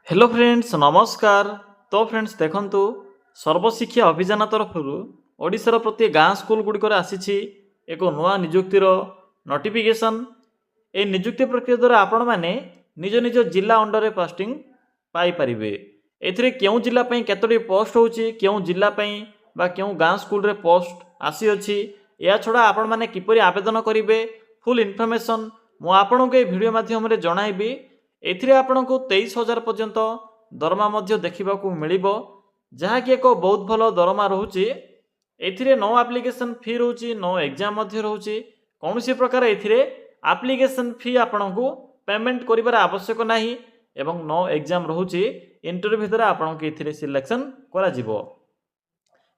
Hello friends नमस्कार। तो friends देखंतु सर्वशिक्षा अभियान तरफ ओडिशार प्रति गाँ स्कूल गुड़िकर आसी एक नुआ निजुक्तिर नोटिफिकेशन। ए निजुक्ति प्रक्रिया द्वारा आपण मैंने निज निज जिला अंडर पोस्टिंग पाई परिबे। एथिरे केउ जिला पई केतोटी पोस्ट होची, केउ जिला पई बा केउ गाँ स्कूल रे पोस्ट आसी अछि, या छडा आपण माने किपरि आवेदन करिवे फुल इनफॉरमेशन मु आपनको ए वीडियो माध्यम रे जणाइबी। एथिरे आपनको 23,000 पर्यंत दरमा मध्य देखा मिलिबो, जहाँकि एक बहुत भल दरमा रोचे। एथिरे नो एप्लिकेशन फी रोचे, नो एग्जाम मध्य रोचे। कौन सी प्रकार एथिरे एप्लिकेशन फी आपनको पेमेंट करिवार आवश्यक नाही एवं नो एग्जाम रोचे। इंटरव्यू द्वारा आपनको एथिरे सिलेक्शन करा जिवो।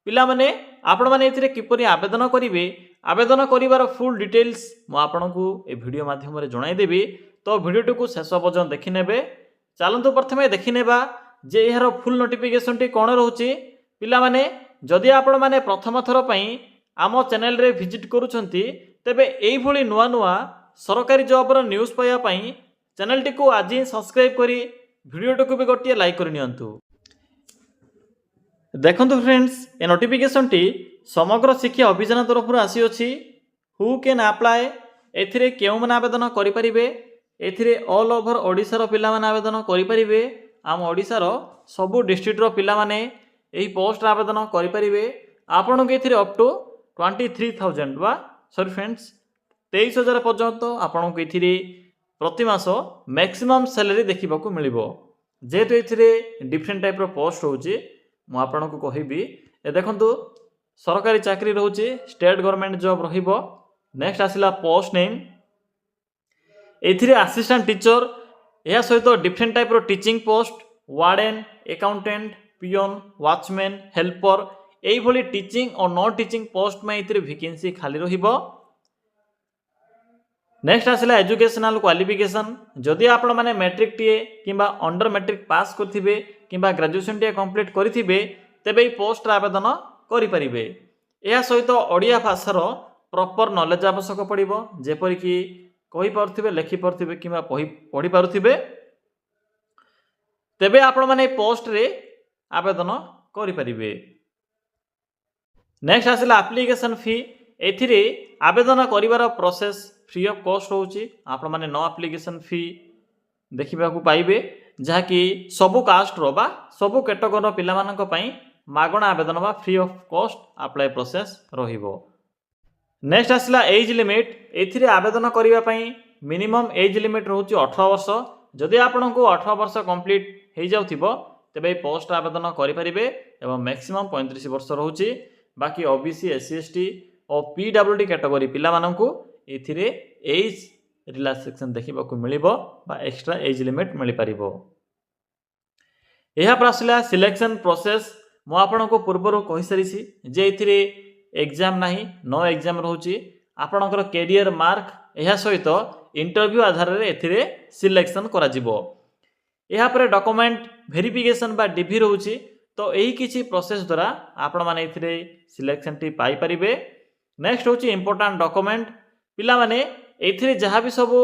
पिला माने आपण माने एथिरे किपरि आवेदन करिवे, आवेदन करिवार फुल डिटेल्स मु आपनको ए वीडियो माध्यम रे जणाई देबी। तो वीडियो को शेष पर्यटन देखने। चलतु प्रथमे देखने जे यार फुल नोटिफिकेशन टी कौन रोचे। पिला माने जदि आपण माने प्रथम थर पई आम चैनल रे विजिट करूछंती, तेबे एई भली नुआ नुआ सरकारी जॉब रो न्यूज़ पाया पई चैनल टी को आज ही सब्सक्राइब करी वीडियो को भी गोटे लाइक कर नियंतु। देखंतु फ्रेंड्स ए नोटिफिकेशन टी समग्र शिक्षा अभियान तरफ आसी अछि। हु कैन अप्लाई, एथिरे केउ माने आवेदन करि परिबे। एथिरे ऑल ओवर ओडिशार पिला माने आवेदन करि परिबे। आम ओडिशार सबु डिस्ट्रिक्टर पिला माने एही पोस्ट आवेदन करि परिबे। आपन के एथिरे अप टू 23,000 बा सॉरी फ्रेंड्स 23,000 पर्यंत आपन के एथिरे प्रति मास मैक्सिमम सैलरी देखिबा को मिलिबो। जेतु एथिरे डिफरेंट टाइप रो पोस्ट होउची मु आपन को कहिबी। ए देखंतु सरकारी चाकरी रहउची, स्टेट गवर्नमेंट जॉब रहिबो। नेक्स्ट आसिला पोस्ट नेम, एथिरे असिस्टेंट टीचर, यह सहित डिफरेंट टाइप रो teaching post, warden, accountant, peon, watchman, helper, एई भली टीचिंग और नॉन टीचिंग पोस्ट में एथिरे वैकेंसी खाली रहिबो। नेक्स्ट आसिला एजुकेशनल क्वालिफिकेशन, जदि आपण माने मैट्रिक टीए किंबा अंडर मैट्रिक पास करथिबे किंबा ग्रेजुएशन टीए कंप्लीट करथिबे तेबे ई पोस्ट आवेदन करि परिबे। यह सहित ओडिया भाषार प्रॉपर नॉलेज आवश्यक पड़िबो, जेपरि कि कहि पारुथिबे, लिखि पारुथिबे किंबा पढ़ी पारुथिबे, तेबे आपण माने पोस्ट रे आवेदन करि परिबे। नेक्स्ट आसिला एप्लिकेशन फी, एथिरे आवेदन करिवार प्रोसेस फ्री ऑफ कॉस्ट होउची। आपण माने नो एप्लिकेशन फी देखिबा को पाइबे, जहा कि सबु कास्ट रो बा सबु कैटेगरी रो पिला मानक पई मागणा आवेदन बा free of cost apply process रहिबो। नेक्स्ट आसिला एज लिमिट, एथिरे आवेदन करिवा पई मिनिमम एज लिमिट रहउची 18 वर्ष। जदि आपनको 18 वर्ष कंप्लीट हो जाउथिबो तेबे पोस्ट आवेदन करि परिबे एवं मैक्सिमम 35 वर्ष रहउची। बाकी ओबीसी, एससी एसटी और पीडब्ल्यूडी कैटेगरी पिला माननकु एथिरे एज रिलैक्सेशन देखिबा को मिलिबो बा एक्स्ट्रा एज लिमिट मिलि परिबो। एहा प्रासला सिलेक्शन प्रोसेस मु आपनको पूर्वरु कहि सरिछि जे एथिरे एग्जाम नाही, नो एग्जाम रहउची। आपणकर कैरियर मार्क एहा सहित इंटरव्यू आधार रे एथिरे सिलेक्शन करा जिवो। एहा परे डॉक्यूमेंट वेरिफिकेशन बा डीवी रहउची। तो एही किछि प्रोसेस द्वारा आपण माने एथिरे सिलेक्शन टी पाई परिबे। नेक्स्ट होची इंपोर्टेंट डॉक्यूमेंट, पिला माने एथिरे जहा भी सब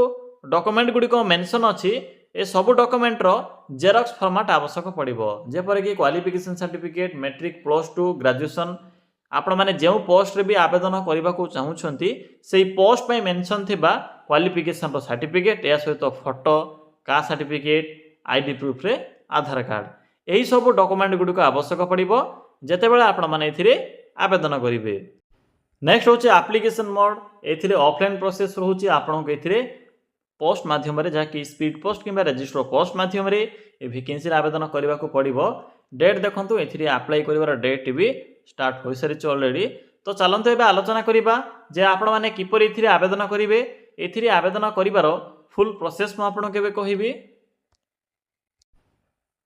डॉक्यूमेंट गुडी को मेंशन अछि, ए सब डॉक्यूमेंट रो जेरॉक्स फॉर्मेट आवश्यक पड़िबो, जे पर कि qualification certificate, matric, plus 2, graduation. आपण माने जेउ पोस्ट रे भी आवेदन करबा को चाहुछंती सेही पोस्ट पय मेंशन थिबा क्वालिफिकेशन रो सर्टिफिकेट, या सहित photo, caste certificate, ID proof रे आधार कार्ड, एही सब डॉक्यूमेंट गुडी को आवश्यक पड़िबो जेतेबेले आपण माने एथिरे आवेदन करिवे। नेक्स्ट होची एप्लिकेशन मोड, एथिरे ऑफलाइन प्रोसेस रहउची। आपण को एथिरे पोस्ट माध्यम रे, जहा कि स्पीड पोस्ट किबा रजिस्टर पोस्ट माध्यम रे ए वैकेंसी रे आवेदन करबा को पड़िबो। डेट देखंतु एथिरे अप्लाई करिवार डेट भी स्टार्ट हो सारी ऑलरेडी। तो चलते एबे आलोचना करिबा जे आपण माने किपरि एथिरे आवेदन करिवे। एथिरे आवेदन करिवार फुल प्रोसेस म आपण केबे कहिबी।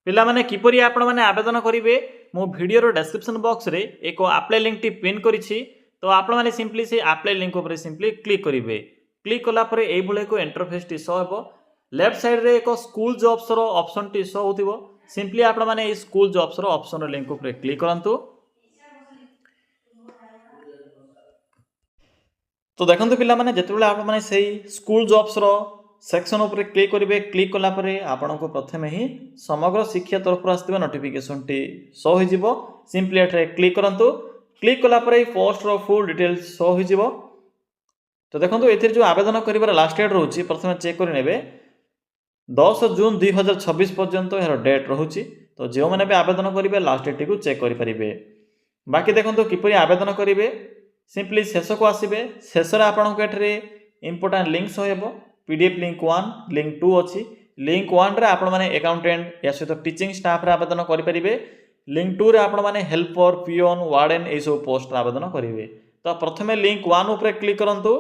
पिला माने किपरि आपण माने आवेदन करिवे, मो वीडियो रो डिस्क्रिप्शन बॉक्स रे एक अप्लाई लिंक टी पिन करिछि। तो आपण माने सिंपली से अप्लाई लिंक ऊपर सिंपली क्लिक करिवे। क्लिक कला परे एई भले को इंटरफेस टी शो हेबो। लेफ्ट साइड रे एक स्कूल जॉब्स रो ऑप्शन टी शो होतिबो। सिंपली आपण माने ए स्कूल जॉब्स रो ऑप्शन रो लिंक ऊपर क्लिक करंतु। तो देखंतु पिला माने जेतेबेले आपण माने सेही स्कूल जॉब्स रो सेक्शन उपर क्लिक करेंगे। क्लिक कलापर आपन को प्रथम ही समग्र शिक्षा तरफ आसवा नोटिफिकेशन टी शो हो सिंपली एठे क्लिक करंतु। क्लिक कलापर पोस्ट रो फुल डिटेल्स शो हो। तो देखो ये जो आवेदन कर लास्ट डेट रोचे प्रथम चेक करेंगे 10 जून 2026 पर्यंत यार डेट रोचे। तो जो मैंने भी आवेदन करेंगे लास्ट डेट को चेक करेंगे। बाकी देखो किपरि आवेदन करेंगे सिंपली शेष को आसवे। शेष आपको ये इंपोर्टाट लिंक्स हो पीडीएफ लिंक 1 लिंक 2 अच्छी। लिंक 1 रे आपण माने अकाउंटेंट या सहित टीचिंग स्टाफ रे आवेदन करेंगे। लिंक 2 रे आपण माने हेल्पर पियोन वार्डन ये सब पोस्ट आवेदन करेंगे। तो प्रथम लिंक 1 उपर क्लिक करंतु।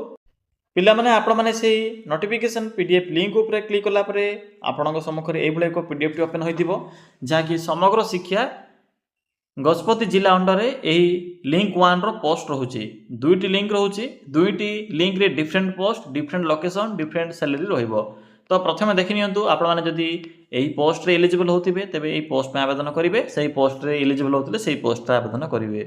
पिला माने आपण माने से नोटिफिकेशन पीडीएफ लिंक उपर क्लिक कला परे आपन सम्मुख ये एक पीडीएफ टी ओपन होइथिबो जहाँकि समग्र शिक्षा गजपति जिला अंडर यही लिंक 1 रो पोस्ट रोचे। दुईटी लिंक रोचे। दुईटी लिंक रे different post different location different salary रहिबो। तो प्रथम देखि नियंतु आपण माने जदी एही पोस्ट रे एलिजिबल होथिबे तेबे एही पोस्ट में आवेदन करिवे। सही पोस्ट रे एलिजिबल होतले सही पोस्ट रे आवेदन करिवे।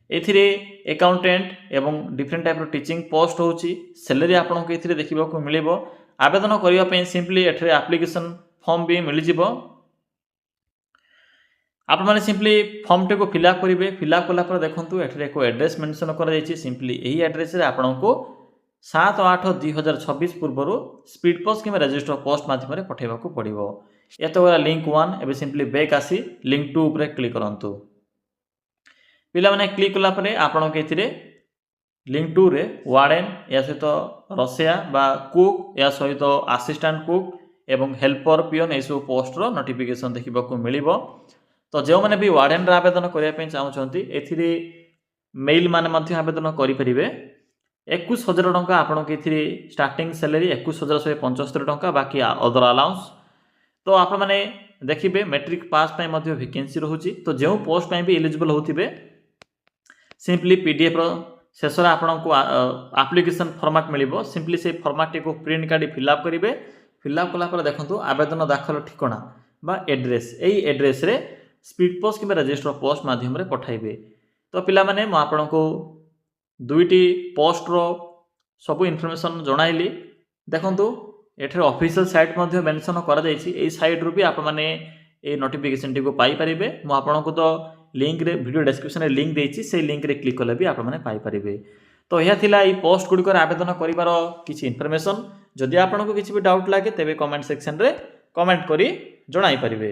एथिरे अकाउंटेंट एवं डिफरेंट टाइप रो टीचिंग पोस्ट होची। सैलरी आपन को एथिरे देखिबा को मिलिबो। आवेदन करिवा पे सिंपली एठरे एप्लीकेशन फॉर्म भी मिल जिवो। आप मैंने सिंपली फॉर्म टी को फिलअप करेंगे। फिलअप कलापर देखूँ एठरे एक एड्रेस मेंशन कर सिंपली यही एड्रेस रे आपन को 7/8/2026 पूर्व स्पीड पोस्ट कि रजिस्टर पोस्ट मध्यम पठेबा को पड़ो। ये तो गला लिंक 1। एवं सिंपली बैक आसी लिंक 2 उपर क्लिक करंतु। पिला माने क्लिक कलापर आपन के एथिरे लिंक 2 रे वार्डन या सहित रसिया बा कुक या सहित असिस्टेंट कुक एवं हेल्पर पियोन ये सब पोस्ट रो नोटिफिकेशन देखा मिलिबो। तो जो मैंने भी वार्डन रे आवेदन करने चाहते एथिरे मेल माने मध्य आवेदन करेंगे। 21,000 टंका आपन के स्टार्टिंग सैलरी 21,175 टंका बाकी अदर अलाउंस। तो आप मैंने देखिए मैट्रिक पास पे मध्य वैकेंसी रोचे। तो जो पोस्ट पे भी एलिजिबल होथिबे सिंपली पीडीएफ रो शेष आपन को एप्लीकेशन फॉर्मेट मिलिबो। सिंपली से फॉर्मेट को प्रिंट काढी फिलअप करेंगे। फिलअप कलापर देखंतु आवेदन दाखल ठिकाना बा एड्रेस यही एड्रेस रे स्पीड पोस्ट कि रजिस्टर पोस्ट मध्यम पठाइबे। तो पिला माने मु आपन को दुईटी पोस्ट रो सब इनफॉरमेशन जणाइली। देखंतु एठरे ऑफिशियल साइट मध्य मेंशन करा जायछि। एई साइट रू भी आप माने ए नोटिफिकेशन टी को पाई परिबे। मु आपन को तो लिंक रे वीडियो डिस्क्रिप्शन रे लिंक देछि से लिंक रे क्लिक कले भी आप माने पाई परिबे। तो यह थिला ई पोस्ट गुडी कर आवेदन करिवार किछि इनफॉरमेशन। जदि आपन को किछि भी डाउट लागे तेबे कमेंट सेक्शन रे कमेंट करी जणाई परिबे।